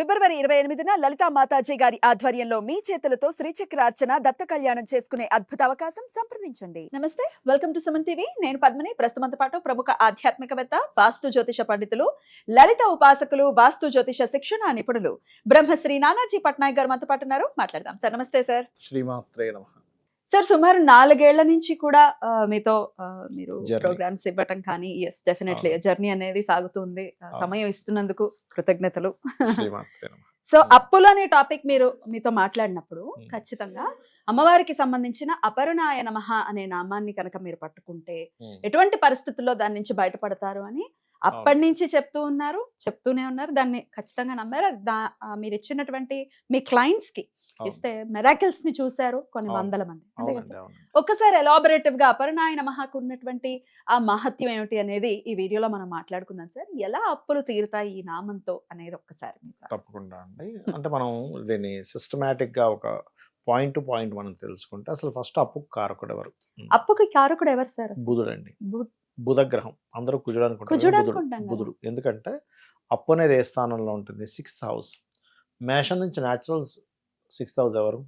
ఫిబ్రవరి 28న లలితా మాతాజీ గారి ఆధ్వర్యంలో మీ చేతులతో శ్రీచక్రార్చన దత్త కళ్యాణం చేసుకునే అద్భుత అవకాశం సంప్రదించండి. నమస్తే, వెల్కమ్ టు సుమన్ టీవీ. నేను పద్మిని. ప్రస్తుతంతో పాటు ప్రముఖ ఆధ్యాత్మికవేత్త, వాస్తు జ్యోతిష పండితులు, లలిత ఉపాసకులు, వాస్తు జ్యోతిష శిక్షణ నిపుణులు బ్రహ్మశ్రీ నానాజీ పట్నాయక్ గారు మనతో పాటు ఉన్నారు. మాట్లాడదాం సార్. నమస్తే సార్. శ్రీమాత్రే నమః. సార్, సుమారు 4 ఏళ్ల నుంచి కూడా మీతో మీరు ప్రోగ్రామ్స్ ఇవ్వటం కానీ, ఎస్ డెఫినెట్లీ జర్నీ అనేది సాగుతుంది. సమయం ఇస్తున్నందుకు కృతజ్ఞతలు. సో అప్పులు అనే టాపిక్ మీతో మాట్లాడినప్పుడు ఖచ్చితంగా అమ్మవారికి సంబంధించిన అపర్ణాయ నమః అనే నామాన్ని కనుక మీరు పట్టుకుంటే ఎటువంటి పరిస్థితుల్లో దాని నుంచి బయటపడతారు అని అప్పటి నుంచి చెప్తూనే ఉన్నారు. దాన్ని ఖచ్చితంగా నమ్మారు. మీరు ఇచ్చినటువంటి మీ క్లయింట్స్ కి ఇస్తే మెరాకిల్స్ ని చూశారు కొన్ని వందల మంది. ఒక్కసారి ఎలాబరేటివ్ గా అపర్ణాయ నమఃకు ఉన్నటువంటి ఆ మహత్యం ఏమిటి అనేది ఈ వీడియోలో మనం మాట్లాడుకుందాం సార్. ఎలా అప్పులు తీరుతాయి ఈ నామంతో అనేది ఒక్కసారి. తప్పకుండా అండి. అంటే మనం దీన్ని సిస్టమేటిక్ గా ఒక పాయింట్ టు పాయింట్ మనం తెలుసుకుంటే, అసలు ఫస్ట్ అప్పుకు కారకుడు ఎవరు? అప్పుకి కారకుడు ఎవరు సార్? బుధుడు అండి. బుధగ్రహం. అందరూ కుజుడు అనుకుంటారు. బుధుడు. ఎందుకంటే అప్పు అనేది ఏ స్థానంలో ఉంటుంది? 6th house. మేషం నుంచి న్యాచురల్ 6th హౌస్ ఎవరు?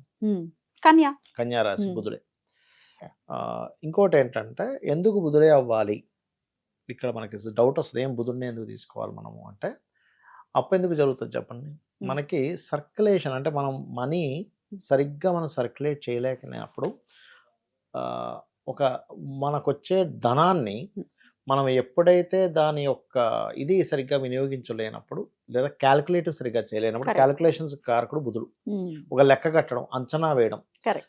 కన్యా రాశి. బుధుడే. ఇంకోటి ఏంటంటే, ఎందుకు బుధుడే అవ్వాలి? ఇక్కడ మనకి డౌట్ వస్తుంది, ఏం బుధుడిని ఎందుకు తీసుకోవాలి మనము అంటే, అప్పు ఎందుకు జరుగుతుంది చెప్పండి. మనకి సర్క్యులేషన్ అంటే మనం మనీ సరిగ్గా మనం సర్క్యులేట్ చేయలేకనేప్పుడు మనకొచ్చే ధనాన్ని మనం ఎప్పుడైతే దాని యొక్క ఇది సరిగ్గా వినియోగించలేనప్పుడు, లేదా క్యాలిక్యులేటివ్ సరిగ్గా చేయలేనప్పుడు, క్యాలిక్యులేషన్స్ కారకుడు బుధుడు. ఒక లెక్క కట్టడం, అంచనా వేయడం.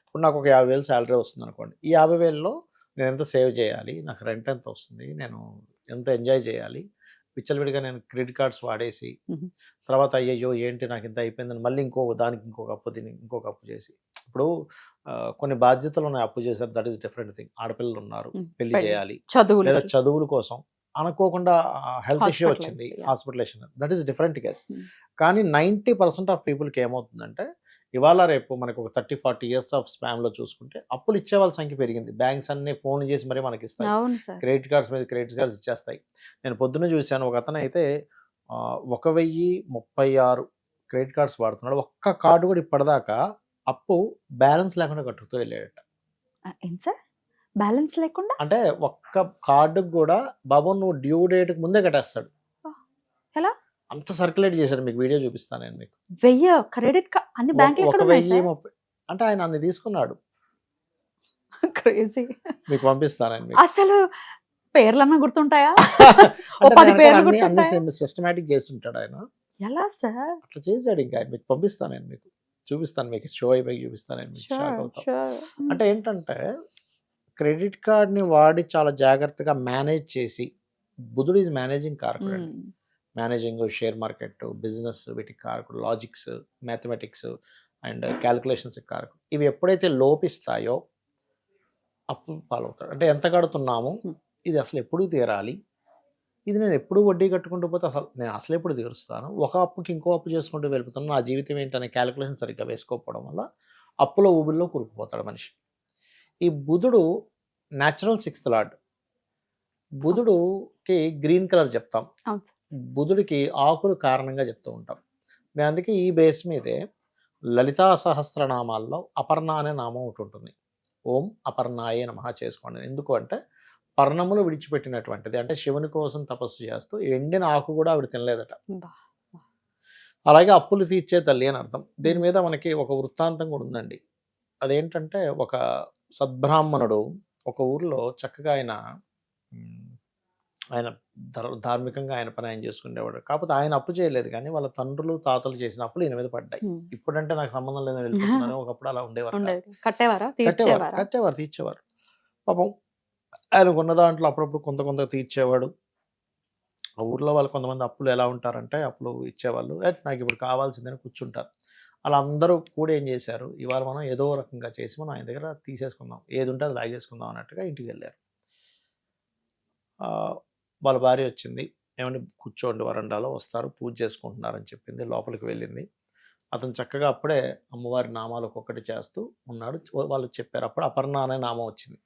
ఇప్పుడు నాకు ఒక 50,000 శాలరీ వస్తుంది అనుకోండి. ఈ 50,000లో నేను ఎంత సేవ్ చేయాలి, నాకు రెంట్ ఎంత వస్తుంది, నేను ఎంత ఎంజాయ్ చేయాలి, విచ్చలవిడిగా నేను క్రెడిట్ కార్డ్స్ వాడేసి తర్వాత అయ్యయ్యో ఏంటి నాకు ఇంత అయిపోయిందని మళ్ళీ ఇంకొక అప్పు తిని ఇంకొక అప్పు చేసి, ఇప్పుడు కొన్ని బాధ్యతలు ఉన్నాయి, అప్పు చేశారు, దట్ ఈస్ డిఫరెంట్ థింగ్. ఆడపిల్లలు ఉన్నారు, పెళ్లి చేయాలి, లేదా చదువుల కోసం అనుకోకుండా హెల్త్ ఇష్యూ వచ్చింది, hospitalisation, that is different case. కానీ 90% ఆఫ్ పీపుల్కి ఏమవుతుందంటే, ఇవాళ రేపు మనకు ఒక 30-40 ఇయర్స్ ఆఫ్ స్పామ్లో చూసుకుంటే అప్పులు ఇచ్చే వాళ్ళ సంఖ్య పెరిగింది. బ్యాంక్స్ అన్ని ఫోన్ చేసి మరీ మనకి ఇస్తాయి, క్రెడిట్ కార్డ్స్ మీద క్రెడిట్ కార్డ్స్ ఇచ్చేస్తాయి. నేను పొద్దున్న చూశాను, ఒక అతను అయితే 1036 క్రెడిట్ కార్డ్స్ వాడుతున్నాడు. ఒక్క కార్డు కూడా ఇప్పటిదాకా అప్పు బ్యాలెన్స్ లేకుండా కట్టుతూ వెళ్ళాడట. బ్యాలెన్స్ లేకుండా అంటే ఒక్క కార్డుకు కూడా బాబు నువ్వు డ్యూ డేట్కి ముందే కట్టేస్తాడు. ఎలా అంత సర్క్యులేట్ చేశాడు. మీకు వీడియో చూపిస్తాను నేను. మీకు 1000 క్రెడిట్ కార్డ్ అన్ని బ్యాంకులు 1030 అంటే ఆయన అన్ని తీసుకున్నాడు. క్రేజీ. మీకు పంపిస్తాను. అసలు పేర్లన్నా గుర్తుంటాయా? అన్ని సిస్టమేటిక్ చేసి ఉంటాడు ఆయన. ఎలా సార్ అట్లా చేశాడు. ఇంకా మీకు పంపిస్తాను నేను, మీకు చూపిస్తాను, మీకు షో అయిపోయి చూపిస్తాను నేను, మీకు షాక్ అవుతాం. అంటే ఏంటంటే, క్రెడిట్ కార్డ్ని వాడి చాలా జాగ్రత్తగా మేనేజ్ చేసి, బుధుడు ఈజ్ మేనేజింగ్ కారకుడు. మేనేజింగ్, షేర్ మార్కెట్, బిజినెస్, వీటికి కారకుడు. లాజిక్స్, మ్యాథమెటిక్స్ అండ్ క్యాలిక్యులేషన్స్ కారకుడు. ఇవి ఎప్పుడైతే లోపిస్తాయో అప్పు పాలవుతాడు. అంటే ఎంత కడుతున్నాము, ఇది అసలు ఎప్పుడు తీరాలి, ఇది నేను ఎప్పుడు వడ్డీ కట్టుకుంటూ పోతే నేను అసలు ఎప్పుడు తీరుస్తాను, ఒక అప్పుకి ఇంకో అప్పు చేసుకుంటూ వెళ్ళిపోతాను, నా జీవితం ఏంటనే క్యాలిక్యులేషన్ సరిగ్గా వేసుకోకపోవడం వల్ల అప్పుల ఊబిల్లో కూరుకుపోతాడు మనిషి. ఈ బుధుడు న్యాచురల్ 6th లార్డ్. బుధుడుకి గ్రీన్ కలర్ చెప్తాం, బుధుడికి ఆకులు కారణంగా చెప్తూ ఉంటాం. నేను అందుకే ఈ బేస్ మీదే లలితా సహస్రనామాల్లో అపర్ణ అనే నామం ఒకటి ఉంటుంది. ఓం అపర్ణాయే నమః చేసుకోండి. ఎందుకు అంటే, పర్ణములు విడిచిపెట్టినటువంటిది. అంటే శివుని కోసం తపస్సు చేస్తూ ఎండిన ఆకు కూడా ఆవిడ తినలేదట. అలాగే అప్పులు తీర్చే తల్లి అని అర్థం. దీని మీద మనకి ఒక వృత్తాంతం కూడా ఉందండి. అదేంటంటే, ఒక సద్బ్రాహ్మణుడు ఒక ఊర్లో చక్కగా ఆయన ధార్మికంగా ఆయన పని ఆయన చేసుకునేవాడు. కాకపోతే ఆయన అప్పు చేయలేదు, కానీ వాళ్ళ తండ్రులు తాతలు చేసిన అప్పులు ఈయన మీద పడ్డాయి. ఇప్పుడంటే నాకు సంబంధం లేదని వెళ్ళిపోతున్నారు, ఒకప్పుడు అలా ఉండేవారు. కట్టేవారు, తీర్చేవారు. పాపం ఆయనకున్న దాంట్లో అప్పుడప్పుడు కొంత తీర్చేవాడు. ఆ ఊర్లో వాళ్ళు కొంతమంది అప్పులు ఎలా ఉంటారంటే, అప్పులు ఇచ్చేవాళ్ళు నాకు ఇప్పుడు కావాల్సిందని కూర్చుంటారు. అలా అందరూ కూడా ఏం చేశారు, ఇవాళ మనం ఏదో రకంగా చేసి మనం ఆయన దగ్గర తీసేసుకుందాం, ఏది ఉంటే అది లాగేసుకుందాం అన్నట్టుగా ఇంటికి వెళ్ళారు. వాళ్ళ భార్య వచ్చింది, ఏమంటే కూర్చోండి వరండాలో, వస్తారు, పూజ చేసుకుంటున్నారని చెప్పింది. లోపలికి వెళ్ళింది. అతను చక్కగా అప్పుడే అమ్మవారి నామాలు ఒక్కొక్కటి చేస్తూ ఉన్నాడు. వాళ్ళు చెప్పారు. అప్పుడు అపర్ణ అనే నామం వచ్చింది.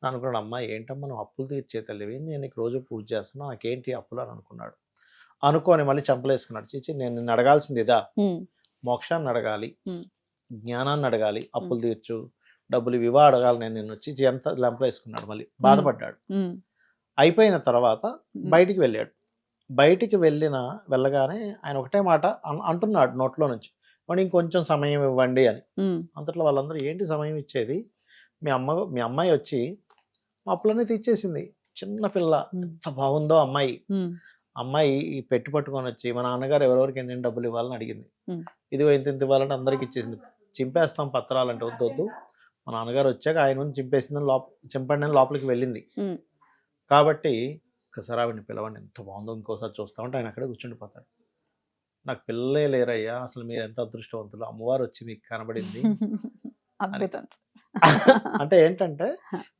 అనుకున్నాడు, అమ్మ ఏంటమ్మా నువ్వు అప్పులు తీర్చే తల్లివి, నేను నీకు రోజు పూజ చేస్తున్నా, నాకేంటి అప్పులు అని అనుకున్నాడు. అనుకోని మళ్ళీ చంపలేసుకున్నాడు. చీచి నేను నిన్ను అడగాల్సింది ఇదా, మోక్షాన్ని అడగాలి, జ్ఞానాన్ని అడగాలి, అప్పులు తీర్చు, డబ్బులు ఇవా అడగాలి నేను నిన్ను వచ్చి ఎంత లెంపలేసుకున్నాడు. మళ్ళీ బాధపడ్డాడు. అయిపోయిన తర్వాత బయటికి వెళ్ళాడు. బయటికి వెళ్ళగానే ఆయన ఒకటే మాట అంటున్నాడు నోట్లో నుంచి, మరి ఇంకొంచెం సమయం ఇవ్వండి అని. అంతట్లో వాళ్ళందరూ ఏంటి సమయం ఇచ్చేది, మీ అమ్మాయి వచ్చి మా అప్పులన్నీ తీర్చేసింది, చిన్న పిల్ల, ఎంత బాగుందో అమ్మాయి. అమ్మాయి ఈ పెట్టి పట్టుకొని వచ్చి మా నాన్నగారు ఎవరెవరికి ఎన్ని డబ్బులు ఇవ్వాలని అడిగింది. ఇదిగో ఇంత ఇవ్వాలంటే అందరికి ఇచ్చేసింది. చింపేస్తాం పత్రాలంటే వద్దు, మా నాన్నగారు వచ్చాక ఆయన ముందు చింపండి అని లోపలికి వెళ్ళింది. కాబట్టి ఒకసారి ఆవిడని పిలవండి, ఎంత బాగుందో ఇంకోసారి చూస్తామంటే ఆయన అక్కడే కూర్చుండిపోతాడు. నాకు పిల్లలే లేరయ్యా, అసలు మీరు ఎంత అదృష్టవంతులు, అమ్మవారు వచ్చి మీకు కనబడింది. అంటే ఏంటంటే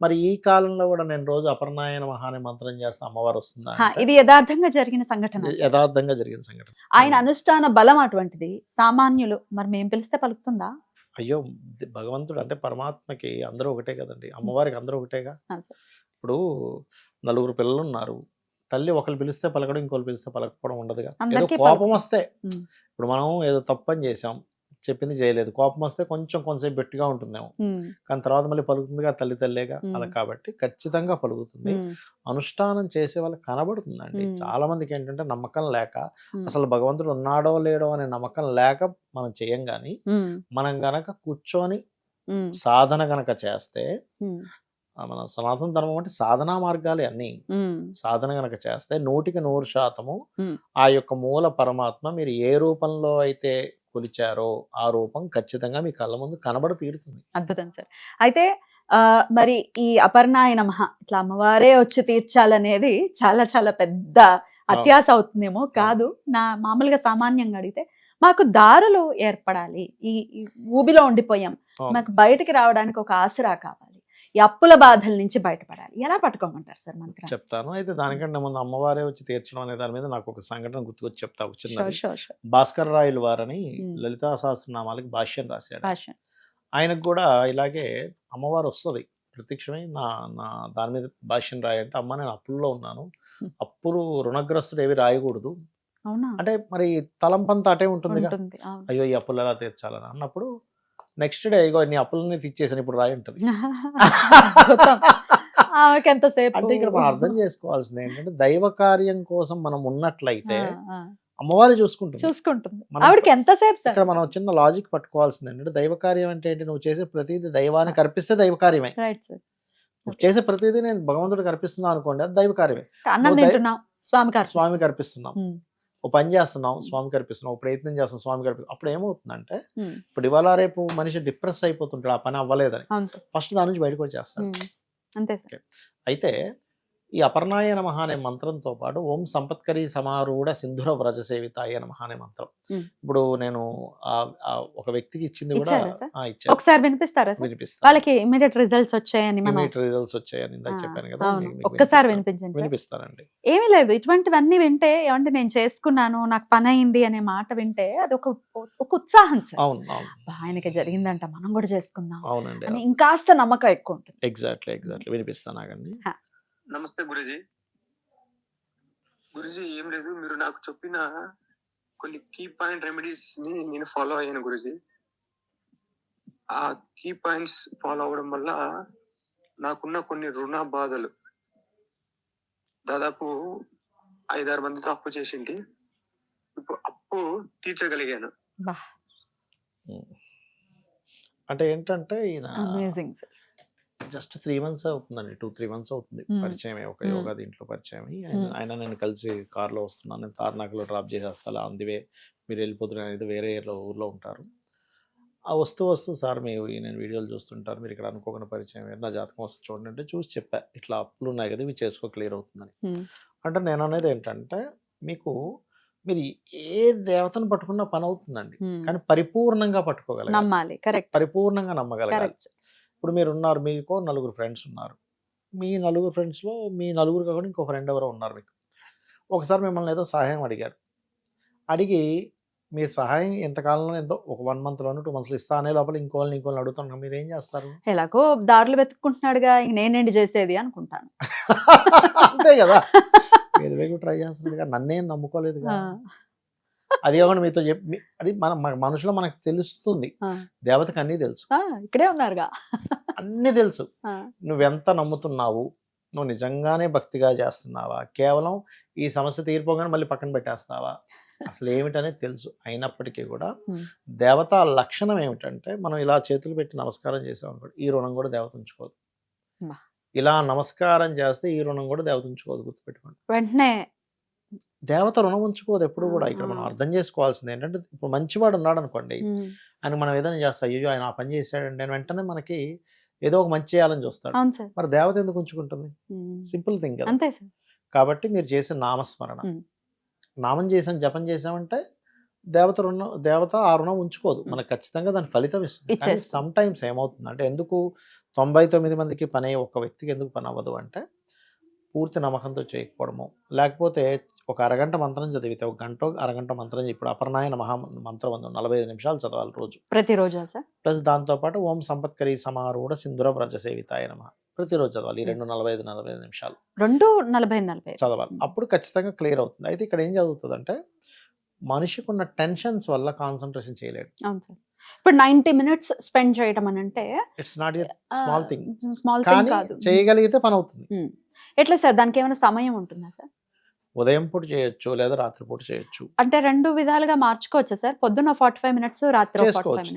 మరి ఈ కాలంలో కూడా నేను రోజు అపర్ణాయ నమః అనే మంత్రం చేస్తే అమ్మవారు వస్తుందా? ఇది యథార్థంగా జరిగిన సంఘటన. యథార్థంగా జరిగిన సంఘటన. ఆయన అనుష్ఠాన బలం అటువంటిది. సామాన్యులు మరి మేము పిలిస్తే పలుకుతుందా? అయ్యో, భగవంతుడు అంటే పరమాత్మకి అందరూ ఒకటే కదండి, అమ్మవారికి అందరూ ఒకటేగా. ఇప్పుడు నలుగురు పిల్లలు ఉన్నారు, తల్లి ఒకరు పిలిస్తే పలకడం, ఇంకోరు పిలిస్తే పలకపోవడం ఉండదుగా. ఏదో కోపం వస్తే, ఇప్పుడు మనం ఏదో తప్పని చేసాం, చెప్పింది చేయలేదు, కోపం వస్తే కొంచెంసేపు గట్టిగా ఉంటుందేమో, కానీ తర్వాత మళ్ళీ పలుకుతుందిగా, తల్లిగా. అలా కాబట్టి ఖచ్చితంగా పలుకుతుంది. అనుష్ఠానం చేసే వాళ్ళకి కనబడుతుందండి. చాలా మందికి ఏంటంటే నమ్మకం లేక, అసలు భగవంతుడు ఉన్నాడో లేడో అనే నమ్మకం లేక మనం చేయం. కానీ మనం గనక కూర్చొని సాధన గనక చేస్తే, మన సనాతన ధర్మం అంటే సాధనా మార్గాలే అన్ని. సాధన గనక చేస్తే 100% ఆ యొక్క మూల పరమాత్మ మీరు ఏ రూపంలో అయితే కొలిచారో ఆ రూపం ఖచ్చితంగా మీ కళ్ళ ముందు కనబడి తీరుతుంది. అద్భుతం సార్. అయితే మరి ఈ అపర్ణాయ నమః ఇట్లా అమ్మవారే వచ్చి తీర్చాలనేది చాలా చాలా పెద్ద అత్యాశ అవుతుందేమో. కాదు, నా మామూలుగా సామాన్యంగా అడిగితే మాకు దారులు ఏర్పడాలి, ఈ ఊబిలో ఉండిపోయాం, మాకు బయటికి రావడానికి ఒక ఆసరా కావాలి, ఈ అప్పుల బాధల నుంచి బయటపడాలి, ఎలా పట్టుకోమంటారు సార్ మంత్రం? చెప్తాను. అయితే దానికంటే ముందు అమ్మవారే వచ్చి తీర్చడం అనే దాని మీద నాకు ఒక సంఘటన గుర్తుకొచ్చి చెప్తా. చిన్నది. భాస్కర్ రాయలు వారని లలితా సహస్రనామాలకి భాష్యం రాశాడు. ఆయనకు కూడా ఇలాగే అమ్మవారు వస్తుంది ప్రత్యక్షమై, నా దాని మీద భాష్యం రాయంటే, అమ్మ నేను అప్పుల్లో ఉన్నాను, అప్పులు రుణగ్రస్తుడు ఏవి రాయకూడదు అంటే మరి తలంపంతా అటే ఉంటుంది, అయ్యో ఈ అప్పులు ఎలా తీర్చాలని అన్నప్పుడు నెక్స్ట్ డే ఇగో నీ అప్పులన్నీ తీర్చేసాను ఇప్పుడు రాయి ఉంటుంది. అంటే ఇక్కడ మనం అర్థం చేసుకోవాల్సింది ఏంటంటే, దైవ కార్యం కోసం మనం ఉన్నట్లయితే అమ్మవారి చూసుకుంటుంది. ఇక్కడ మనం చిన్న లాజిక్ పట్టుకోవాల్సింది ఏంటంటే, దైవ కార్యం అంటే ఏంటి, నువ్వు చేసే ప్రతిదీ దైవానికి అర్పిస్తే దైవ కార్యమే. నువ్వు చేసే ప్రతిదీ నేను భగవంతుడికి అర్పిస్తున్నావు అనుకోండి, అది దైవ కార్యమే. స్వామికి అర్పిస్తున్నాం, ఓ పని చేస్తున్నాం స్వామికి అర్పిస్తున్నాం, ఓ ప్రయత్నం చేస్తున్నాం స్వామికి అర్పిస్తున్నాం. అప్పుడు ఏమవుతుందంటే, ఇప్పుడు ఇవాళ రేపు మనిషి డిప్రెస్ అయిపోతుంటాడు, ఆ పని అవ్వలేదని, ఫస్ట్ దాని నుంచి బయటకు వచ్చేస్తాడు. అయితే ఈ అపర్ణాయ నమః అనే మంత్రంతో పాటు ఓం సంపత్కరీ సమారూఢ సింధుర వ్రజ సేవితాయ నమః అనే మంత్రం ఇప్పుడు నేను ఒక వ్యక్తికి ఇచ్చింది కూడా ఇచ్చాను. ఒకసారి వినిపిస్తారా? వినిపిస్తాను. వాళ్ళకి ఇమిడియట్ రిజల్ట్స్ వచ్చాయని ఇందాక చెప్పాను కదా, ఒక్కసారి వినిపించండి. వినిపిస్తానండి. ఏమీ లేదు, ఇటువంటివన్నీ వింటే ఏమంటే నేను చేసుకున్నాను, నాకు పని అయింది అనే మాట వింటే అది ఒక ఉత్సాహం సార్. అవును, ఆయనకి జరిగిందంట, మనం కూడా చేసుకుందాం. అవునండి, ఇంకాస్త నమ్మకం ఎక్కువ ఉంటుంది. ఎగ్జాక్ట్లీ వినిపిస్తానండి. నమస్తే గురుజీ. ఏం లేదు, మీరు నాకు చెప్పిన కొన్ని కీ పాయింట్ రెమెడీస్ ని నేను ఫాలో అయ్యాను గురుజీ. ఆ కీ పాయింట్స్ ఫాలో అవడం వల్ల నాకున్న కొన్ని రుణ బాధలు, దాదాపు 5-6 మందితో అప్పు చేసింటి, ఇప్పుడు అప్పు తీర్చగలిగాను. అంటే ఏంటంటే జస్ట్ 3 months అవుతుందండి, 2-3 months అవుతుంది పరిచయం, ఒక యోగా దీంట్లో పరిచయం. ఆయన నేను కలిసి కార్లో వస్తున్నాను, నేను తార్నాకలో డ్రాప్ చేసేస్తాను, అందువే మీరు వెళ్ళిపోతున్నారు అనేది వేరే ఊర్లో ఉంటారు. ఆ వస్తూ సార్ నేను వీడియోలు చూస్తుంటారు, మీరు ఇక్కడ అనుకోకుండా పరిచయం, నా జాతకం వస్తుంది చూడండి అంటే చూసి చెప్పా, ఇట్లా అప్పులు ఉన్నాయి కదా ఇవి చేసుకో క్లియర్ అవుతుందని. అంటే నేను అనేది ఏంటంటే, మీరు ఏ దేవతను పట్టుకున్నా పని అవుతుందండి, కానీ పరిపూర్ణంగా పట్టుకోగలగాలి, పరిపూర్ణంగా నమ్మగలగాలి. ఇప్పుడు మీరు ఉన్నారు, మీకు 4 ఫ్రెండ్స్ ఉన్నారు, మీ 4 ఫ్రెండ్స్లో మీ 4 కాకుండా ఇంకో ఫ్రెండ్ ఎవరో ఉన్నారు మీకు. ఒకసారి మిమ్మల్ని ఏదో సహాయం అడిగారు, అడిగి మీ సహాయం ఇంతకాలంలో ఎంతో ఒక 1 మంత్‌లోనో 2 మంత్స్‌లో ఇస్తా అనే లోపల ఇంకోళ్ళని అడుగుతున్నా మీరేం చేస్తారు? ఎలాగో దారులు వెతుక్కుంటున్నాడుగా ఇంక నేనేంటి చేసేది అనుకుంటాను. అంతే కదా! వేరే దగ్గర ట్రై చేస్తున్నాడుగా, నన్నేం నమ్ముకోలేదుగా. అది కాకుండా మీతో అది మనుషులో మనకు తెలుస్తుంది. దేవతకి అన్నీ తెలుసు. ఇక్కడే ఉన్నారుగా. అన్నీ తెలుసు. నువ్వెంత నమ్ముతున్నావు, నువ్వు నిజంగానే భక్తిగా చేస్తున్నావా, కేవలం ఈ సమస్య తీరిపోగానే మళ్ళీ పక్కన పెట్టేస్తావా, అసలు ఏమిటనేది తెలుసు. అయినప్పటికీ కూడా దేవత లక్షణం ఏమిటంటే, మనం ఇలా చేతులు పెట్టి నమస్కారం చేసామనుకోండి, ఈ రుణం కూడా దేవత ఉంచుకోదు. ఇలా నమస్కారం చేస్తే ఈ రుణం కూడా దేవత ఉంచుకోదు, గుర్తుపెట్టుకోండి. వెంటనే దేవత రుణం ఉంచుకోదు ఎప్పుడు కూడా. ఇక్కడ మనం అర్థం చేసుకోవాల్సింది ఏంటంటే, ఇప్పుడు మంచివాడు ఉన్నాడు అనుకోండి, ఆయన మనం ఏదైనా చేస్తా, అయ్యో ఆయన ఆ పని చేశాడండి అని వెంటనే మనకి ఏదో ఒక మంచి చేయాలని చూస్తాడు. మరి దేవత ఎందుకు ఉంచుకుంటుంది? సింపుల్ థింగ్ కదా. కాబట్టి మీరు చేసే నామస్మరణ, నామం చేసాం, జపం చేసామంటే దేవత ఆ రుణం ఉంచుకోదు, మనకు ఖచ్చితంగా దాని ఫలితం ఇస్తుంది. కానీ సమ్ టైమ్స్ ఏమవుతుంది అంటే, ఎందుకు 99 మందికి పని అయ్యే ఒక వ్యక్తికి ఎందుకు పని అవ్వదు అంటే, పూర్తి నమ్మకంతో చేయకపోవడము, లేకపోతే ఒక అరగంట మంత్రం చదివితే ఒక గంట అరగంట మంత్రం, ఇప్పుడు అపర్ణాయన మంత్రం 45 నిమిషాలు చదవాలి రోజు, ప్రతిరోజు. ప్లస్ దాంతోపాటు ఓం సంపత్కరీ సమారూఢ సింధుర వ్రజ సేవితాయ నమః ప్రతిరోజు చదవాలి. ఈ 45 నిమిషాలు 40 చదవాలి. అప్పుడు ఖచ్చితంగా క్లియర్ అవుతుంది. అయితే ఇక్కడ ఏం జరుగుతుందంటే, మనిషికి ఉన్న టెన్షన్స్ వల్ల కాన్సన్ట్రేషన్ చేయలేడు. ఇప్పుడు 90 minutes స్పెండ్ చేయడం అని అంటే it's not a small thing. కానీ చేయగలిగితే పని అవుతుంది. ఎట్లా సార్, దానికి ఏమైనా సమయం ఉంటుందా సార్? ఉదయం పూట చేయొచ్చు, లేదా రాత్రి పూట చేయొచ్చు. అంటే 2 విధాలుగా మార్చుకోవచ్చా సార్? పొద్దున్న 45 minutes, రాత్రి చేసుకోవచ్చు,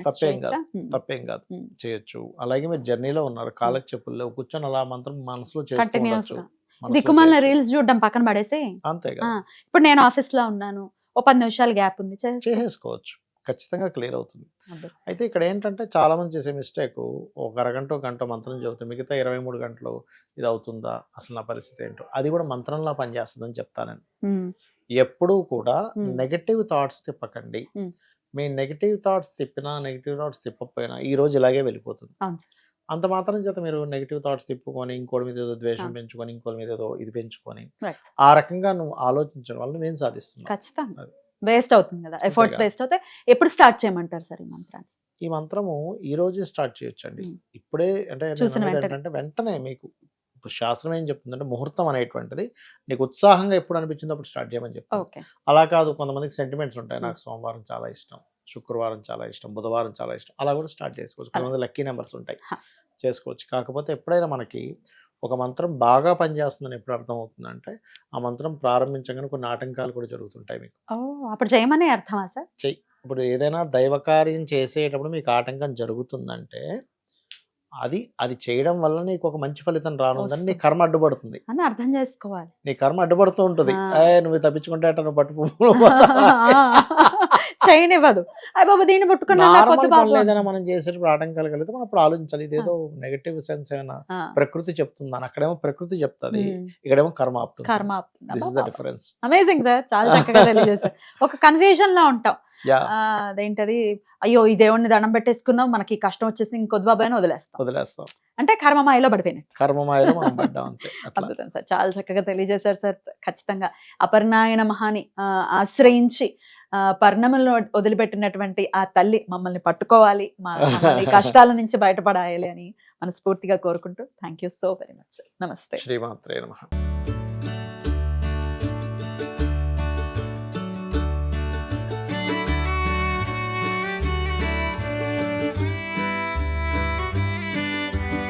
తప్పేం కాదు, చేయొచ్చు. అలాగే మీరు జర్నీలో ఉన్నారు, కాళ్ళకి చెప్పుల్లో కూర్చొని అలా మంత్రం మనసులో చేసుకోవచ్చు. దిక్కుమాలిన రీల్స్ చూడడం పక్కన పడేసి, అంతే కదా. ఇప్పుడు నేను ఆఫీస్ లో ఉన్నాను, ఓ 10 నిమిషాలు గ్యాప్ ఉంది, చేసేసుకోవచ్చు, ఖచ్చితంగా క్లియర్ అవుతుంది. అయితే ఇక్కడ ఏంటంటే, చాలా మంది చేసే మిస్టేక్, ఒక అరగంట గంట మంత్రం చదివితే మిగతా 23 గంటలు ఇది అవుతుందా, అసలు నా పరిస్థితి ఏంటో, అది కూడా మంత్రంలా పనిచేస్తుందని చెప్తానని. ఎప్పుడూ కూడా నెగటివ్ థాట్స్ తిప్పకండి. మీ నెగటివ్ థాట్స్ తిప్పినా, నెగటివ్ థాట్స్ తిప్పకపోయినా ఈ రోజు ఇలాగే వెళ్ళిపోతుంది. అంత మాత్రం చేత మీరు నెగటివ్ థాట్స్ తిప్పుకొని, ఇంకోటి మీద ఏదో ద్వేషం పెంచుకొని, ఇంకోటి మీద ఏదో ఇది పెంచుకొని, ఆ రకంగా నువ్వు ఆలోచించడం వల్ల నువ్వేం సాధిస్తున్నావు? ఖచ్చితంగా వేస్ట్ అవుతుంది కదా, ఎఫర్ట్స్ వేస్ట్ అవుతాయి. ఎప్పుడు స్టార్ట్ చేయమంటారు సార్ ఈ మంత్రాన్ని? ఈ మంత్రము ఈ రోజే స్టార్ట్ చేయొచ్చండి. ఇప్పుడే అంటే వెంటనే మీకు ఇప్పుడు శాస్త్రం ఏం చెప్తుందంటే, ముహూర్తం అనేటువంటిది నీకు ఉత్సాహంగా ఎప్పుడు అనిపించిందో అప్పుడు స్టార్ట్ చేయమని చెప్తాను. అలా కాదు, కొంతమందికి సెంటిమెంట్స్ ఉంటాయి, నాకు సోమవారం చాలా ఇష్టం, శుక్రవారం చాలా ఇష్టం, బుధవారం చాలా ఇష్టం, అలా కూడా స్టార్ట్ చేసుకోవచ్చు. కొంతమంది లక్కీ నెంబర్స్ ఉంటాయి, చేసుకోవచ్చు. కాకపోతే ఎప్పుడైనా మనకి ఒక మంత్రం బాగా పనిచేస్తుందని ఎప్పుడు అర్థమవుతుందంటే, ఆ మంత్రం ప్రారంభించగానే కొన్ని ఆటంకాలు కూడా జరుగుతుంటాయి మీకు. అప్పుడు చేయమనే అర్థమా సార్? ఇప్పుడు ఏదైనా దైవ కార్యం చేసేటప్పుడు మీకు ఆటంకం జరుగుతుందంటే, అది చేయడం వల్ల నీకు ఒక మంచి ఫలితం రానుందని నీ కర్మ అడ్డుపడుతుంది అని అర్థం చేసుకోవాలి. నీ కర్మ అడ్డుపడుతూ ఉంటుంది. నువ్వు తప్పించుకుంటే అట్లా నువ్వు పట్టుకు చేయనివ్వదు. బాబు దీన్ని ఏదైనా మనం చేసేటప్పుడు ఆటంకాలు కలిగితే మనం అప్పుడు ఆలోచించాలి, ఇదేదో నెగటివ్ సెన్స్ ఏమైనా ప్రకృతి చెప్తుందని. అక్కడేమో ప్రకృతి చెప్తుంది, ఇక్కడేమో కర్మ ఆపుతుంది. This is the difference. Amazing sir, చాలా చక్కగా తెలియజేశారు. ఒక కన్ఫ్యూజన్ లో ఉంటాం, అదేంటది, అయ్యో ఈ దేవుడిని దండం పెట్టేసుకుందాం, మనకి కష్టం వచ్చేసి ఇంకొద్దు బాబాయ్ వదిలేస్తాం అంటే కర్మమాయలో పడిపోయినట్టు. కర్మమాయలో మనం పడ్డాం అంతే. అద్భుతం సార్, చాలా చక్కగా తెలియజేశారు సార్. ఖచ్చితంగా అపర్ణాయ నమఃని ఆశ్రయించి పర్ణములను వదిలిపెట్టినటువంటి ఆ తల్లి మమ్మల్ని పట్టుకోవాలి, మమ్మల్ని కష్టాల నుంచి బయటపడాలి అని మనస్ఫూర్తిగా కోరుకుంటూ, thank you so very much sir. నమస్తే. శ్రీమాత్రే నమః.